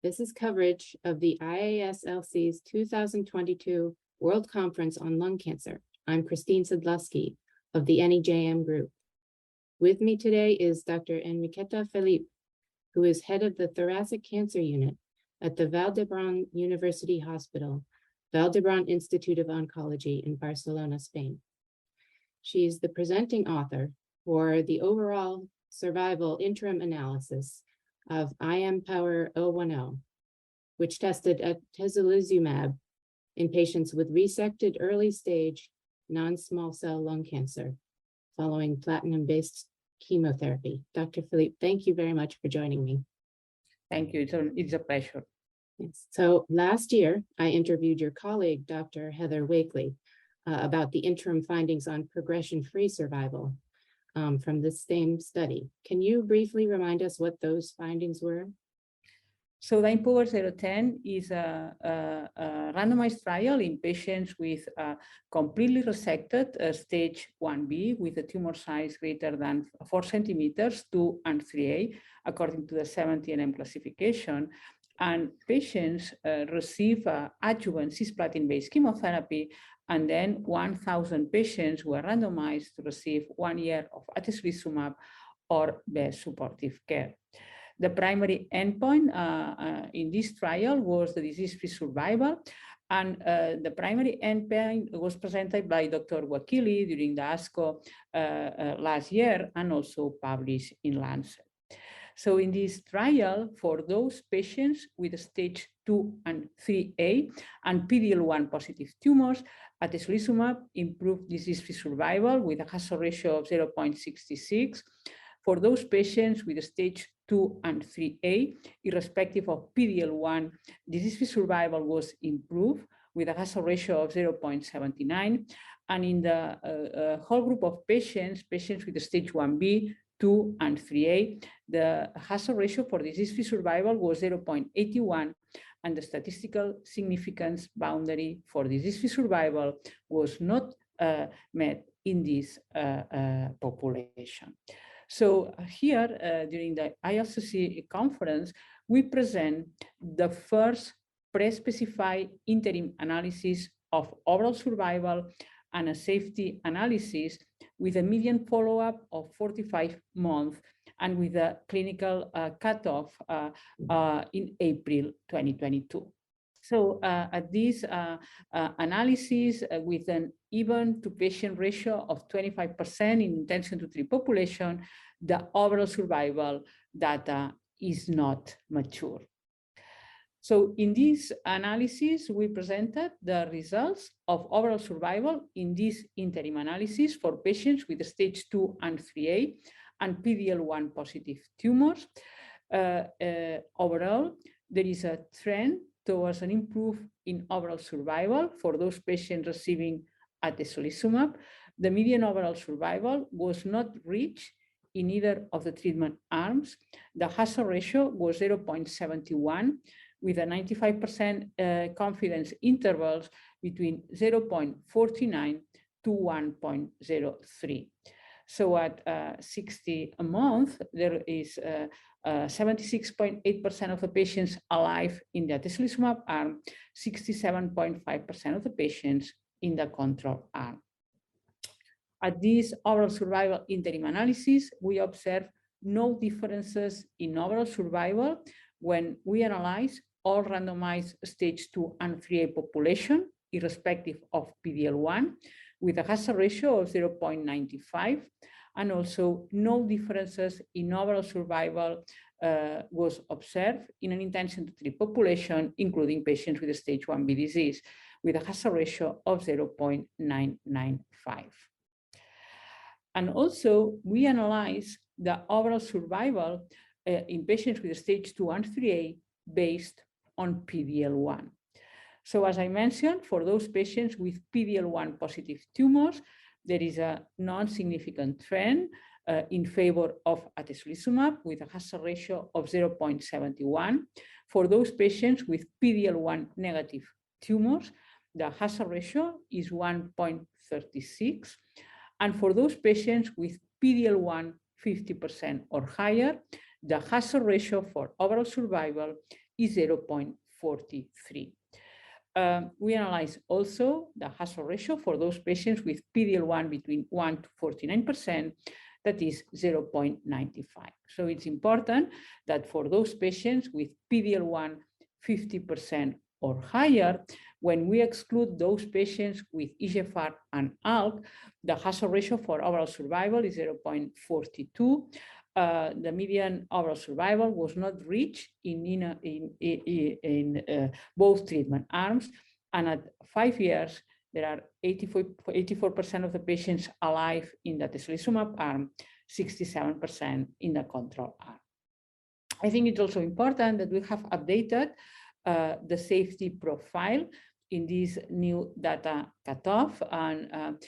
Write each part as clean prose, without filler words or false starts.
This is coverage of the IASLC's 2022 World Conference on Lung Cancer. I'm Christine Sadlowski of the NEJM Group. With me today is Dr. Enriqueta Felip, who is head of the Thoracic Cancer Unit at the Vall University Hospital, Vall Institute of Oncology in Barcelona, Spain. She is the presenting author for the overall survival interim analysis of IMpower010, which tested atezolizumab in patients with resected early stage non-small cell lung cancer following platinum-based chemotherapy. Dr. Felip, thank you very much for joining me. Thank you. It's a pleasure. Yes. So last year, I interviewed your colleague, Dr. Heather Wakely, about the interim findings on progression-free survival from this same study. Can you briefly remind us what those findings were? So the IMpower010 is a randomized trial in patients with completely resected stage 1B with a tumor size greater than 4 centimeters, 2 and 3A, according to the 70NM classification. And patients receive adjuvant cisplatin-based chemotherapy, and then 1,000 patients were randomized to receive 1 year of atezolizumab or best supportive care. The primary endpoint in this trial was the disease-free survival, and the primary endpoint was presented by Dr. Wakely during the ASCO last year and also published in Lancet. So in this trial, for those patients with stage 2 and 3A and PD-L1 positive tumors, atezolizumab improved disease-free survival with a hazard ratio of 0.66. For those patients with stage 2 and 3A, irrespective of PD-L1, disease-free survival was improved with a hazard ratio of 0.79. And in the whole group of patients with stage 1B, 2 and 3A, the hazard ratio for disease-free survival was 0.81, and the statistical significance boundary for disease-free survival was not met in this population. So here, during the IASLC conference, we present the first pre-specified interim analysis of overall survival and a safety analysis with a median follow-up of 45 months and with a clinical cutoff in April 2022. So at this analysis with an even to patient ratio of 25% in intention to treat population, the overall survival data is not mature. So in this analysis, we presented the results of overall survival in this interim analysis for patients with stage 2 and 3A and PD-L1 positive tumors. Overall, there is a trend towards an improvement in overall survival for those patients receiving atezolizumab. The median overall survival was not reached in either of the treatment arms. The hazard ratio was 0.71 with a 95% confidence intervals between 0.49 to 1.03. So at 60 a month, there is 76.8% of the patients alive in the atezolizumab arm, 67.5% of the patients in the control arm. At this overall survival interim analysis, we observe no differences in overall survival when we analyze all randomized stage 2 and 3A population, irrespective of PD-L1, with a hazard ratio of 0.95, and also no differences in overall survival was observed in an intention to treat population, including patients with stage 1B disease, with a hazard ratio of 0.995. And also, we analyze the overall survival in patients with stage 2 and 3A based on PD-L1. So as I mentioned, for those patients with PD-L1 positive tumors, there is a non-significant trend in favor of atezolizumab with a hazard ratio of 0.71. For those patients with PD-L1 negative tumors, the hazard ratio is 1.36. And for those patients with PD-L1 50% or higher, the hazard ratio for overall survival is 0.43. We analyze also the hazard ratio for those patients with PD-L1 between 1 to 49%, that is 0.95. So it's important that for those patients with PD-L1 50% or higher, when we exclude those patients with EGFR and ALK, the hazard ratio for overall survival is 0.42. The median overall survival was not reached in both treatment arms, and at 5 years, there are 84% of the patients alive in the atezolizumab arm, 67% in the control arm. I think it's also important that we have updated the safety profile in this new data cutoff, and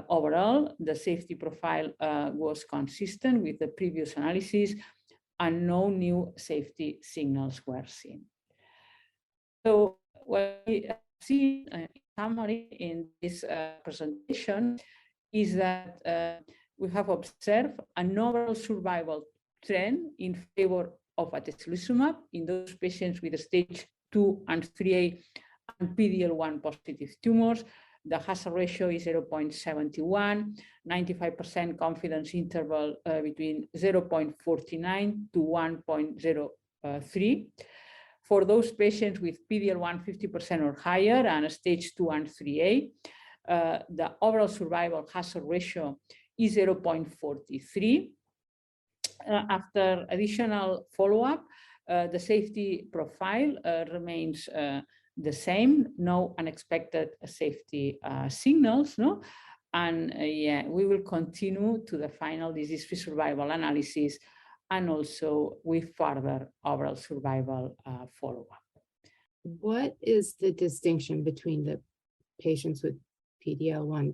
overall, the safety profile was consistent with the previous analysis, and no new safety signals were seen. So what we see in summary in this presentation is that we have observed an overall survival trend in favor of atezolizumab in those patients with stage 2 and 3A and PD-L1 positive tumors. The hazard ratio is 0.71, 95% confidence interval between 0.49 to 1.03. For those patients with PD-L1 50% or higher and stage 2 and 3A, the overall survival hazard ratio is 0.43. After additional follow-up, the safety profile remains the same, no unexpected safety signals, no? And yeah, we will continue to the final disease-free survival analysis and also with further overall survival follow-up. What is the distinction between the patients with PD-L1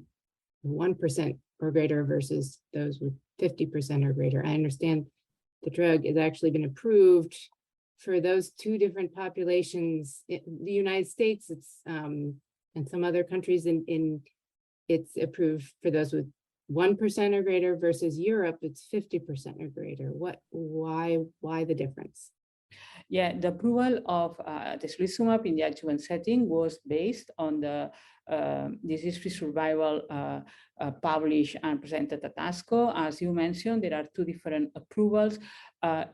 1% or greater versus those with 50% or greater? I understand the drug has actually been approved for those two different populations. In the United States, it's and some other countries it's approved for those with 1% or greater versus Europe, it's 50% or greater. Why the difference? Yeah, the approval of atezolizumab in the adjuvant setting was based on the disease-free survival published and presented at ASCO. As you mentioned, there are two different approvals.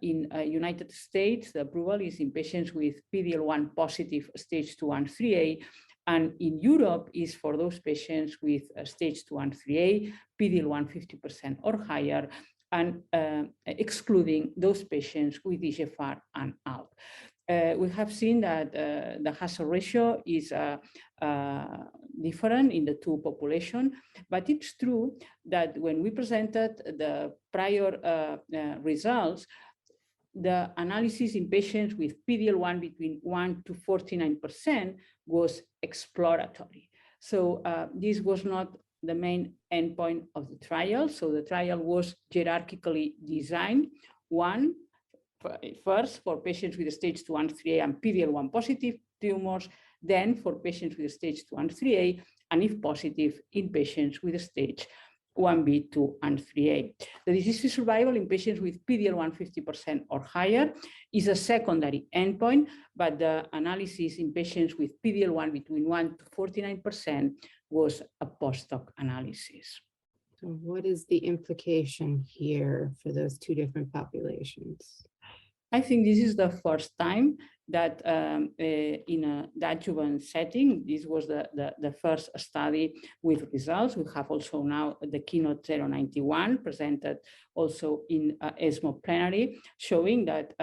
In United States, the approval is in patients with PD-L1 positive stage 2 and 3A, and in Europe is for those patients with stage 2 and 3A, PD-L1 50% or higher, and excluding those patients with EGFR and ALK. We have seen that the hazard ratio is different in the two populations, but it's true that when we presented the prior results, the analysis in patients with PD-L1 between 1 to 49% was exploratory. So this was not the main endpoint of the trial. So the trial was hierarchically designed. First for patients with stage 2 and 3A and PD-L1 positive tumors, then for patients with stage 2 and 3A, and if positive, in patients with stage 1B, 2, and 3A. The disease-free survival in patients with PD-L1 50% or higher is a secondary endpoint, but the analysis in patients with PD-L1 between 1 to 49% was a post-hoc analysis. So what is the implication here for those two different populations? I think this is the first time that in a adjuvant setting, this was the first study with results. We have also now the KEYNOTE-091 presented also in ESMO plenary, showing that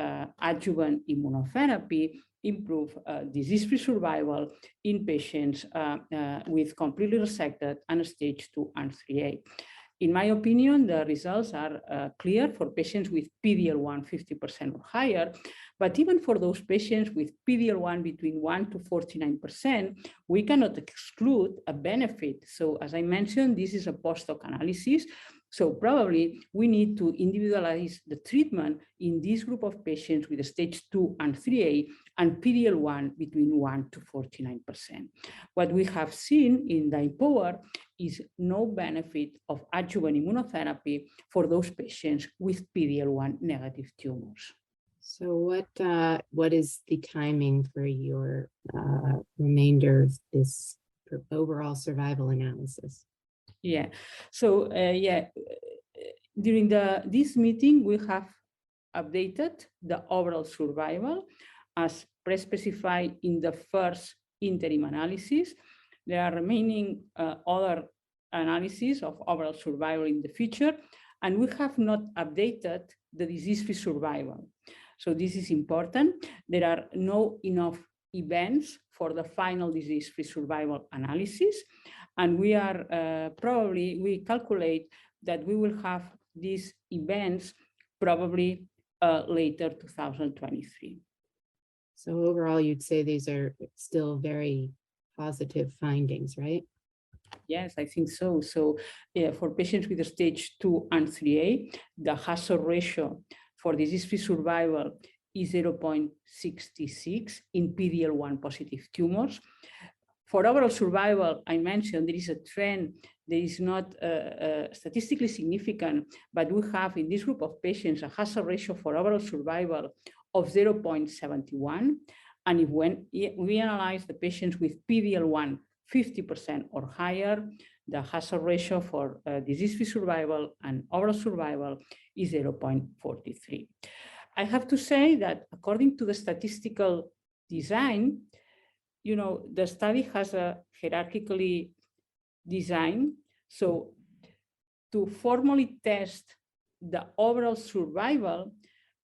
adjuvant immunotherapy improve disease-free survival in patients with completely resected and stage 2 and 3A. In my opinion, the results are clear for patients with PD-L1 50% or higher, but even for those patients with PD-L1 between 1 to 49%, we cannot exclude a benefit. So as I mentioned, this is a post-hoc analysis. So probably we need to individualize the treatment in this group of patients with stage 2 and 3A and PD-L1 between 1 to 49%. What we have seen in the IMpower is no benefit of adjuvant immunotherapy for those patients with PD-L1 negative tumors. So what is the timing for your remainder of this overall survival analysis? Yeah, so during this meeting, we have updated the overall survival as pre-specified in the first interim analysis. There are remaining other analyses of overall survival in the future, and we have not updated the disease-free survival. So this is important. There are no enough events for the final disease-free survival analysis, and we are we calculate that we will have these events probably later 2023. So overall, you'd say these are still very positive findings, right? Yes, I think so. So for patients with stage 2 and 3A, the hazard ratio for disease-free survival is 0.66 in PD-L1 positive tumors. For overall survival, I mentioned there is a trend. There is not statistically significant, but we have in this group of patients a hazard ratio for overall survival of 0.71. And if when we analyze the patients with PD-L1 50% or higher, the hazard ratio for disease-free survival and overall survival is 0.43. I have to say that according to the statistical design, the study has a hierarchically design. So to formally test the overall survival,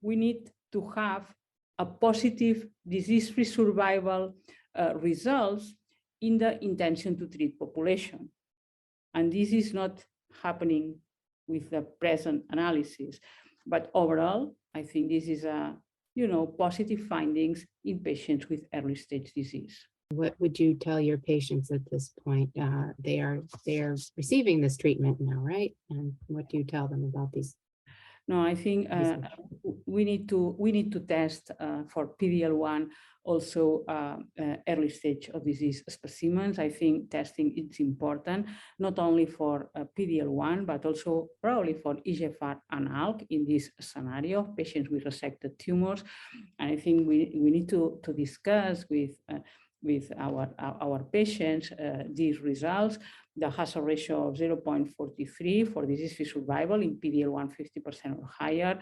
we need to have a positive disease-free survival results in the intention to treat population. And this is not happening with the present analysis. But overall, I think this is a positive findings in patients with early stage disease. What would you tell your patients at this point? They are receiving this treatment now, right? And what do you tell them about these? No, I think we need to test for PD-L1 also early stage of disease specimens. I think testing is important, not only for PD-L1, but also probably for EGFR and ALK in this scenario of patients with resected tumors. And I think we need to discuss with our patients these results. The hazard ratio of 0.43 for disease-free survival in PD-L1 50% or higher.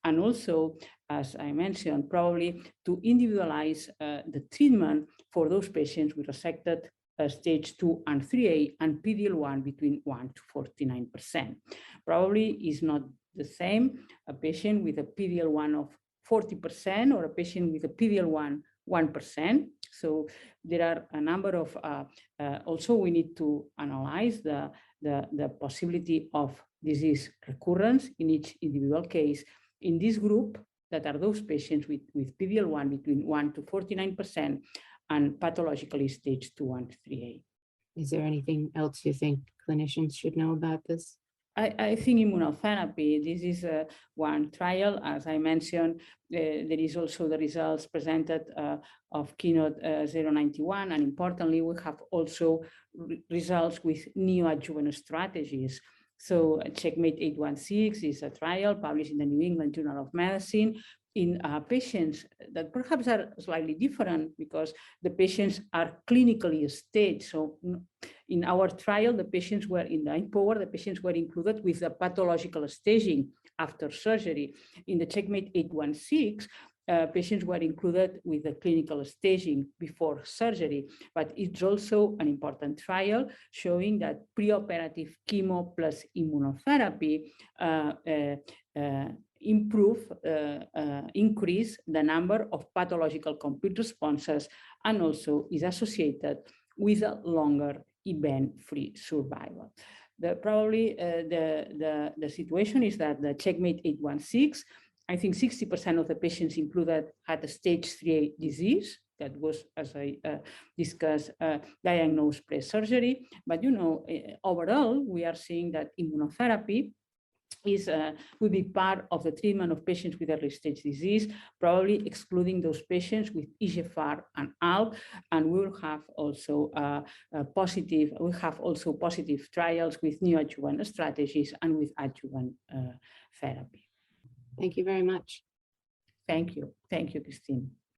And also, as I mentioned, probably to individualize the treatment for those patients with resected stage 2 and 3A and PD-L1 between 1 to 49%. Probably is not the same a patient with a PD-L1 of 40% or a patient with a PD-L1 1%. So there are a number of, also we need to analyze the possibility of disease recurrence in each individual case. In this group, that are those patients with PD-L1 between 1 to 49% and pathologically stage 2 and 3A. Is there anything else you think clinicians should know about this? I think immunotherapy, this is one trial. As I mentioned, there is also the results presented of KEYNOTE-091. And importantly, we have also results with neoadjuvant strategies. So Checkmate 816 is a trial published in the New England Journal of Medicine in patients that perhaps are slightly different because the patients are clinically staged. So in our trial, the patients were in the IMpower, the patients were included with the pathological staging after surgery. In the Checkmate 816, patients were included with the clinical staging before surgery, but it's also an important trial showing that preoperative chemo plus immunotherapy increase the number of pathological complete responses and also is associated with a longer event-free survival. Probably the situation is that the Checkmate 816, I think 60% of the patients included had a stage 3A disease that was, as I discussed, diagnosed pre-surgery. But overall, we are seeing that immunotherapy will be part of the treatment of patients with early stage disease, probably excluding those patients with EGFR and ALK, and we will have also positive trials with neoadjuvant strategies and with adjuvant therapy. Thank you very much. Thank you. Thank you, Christine.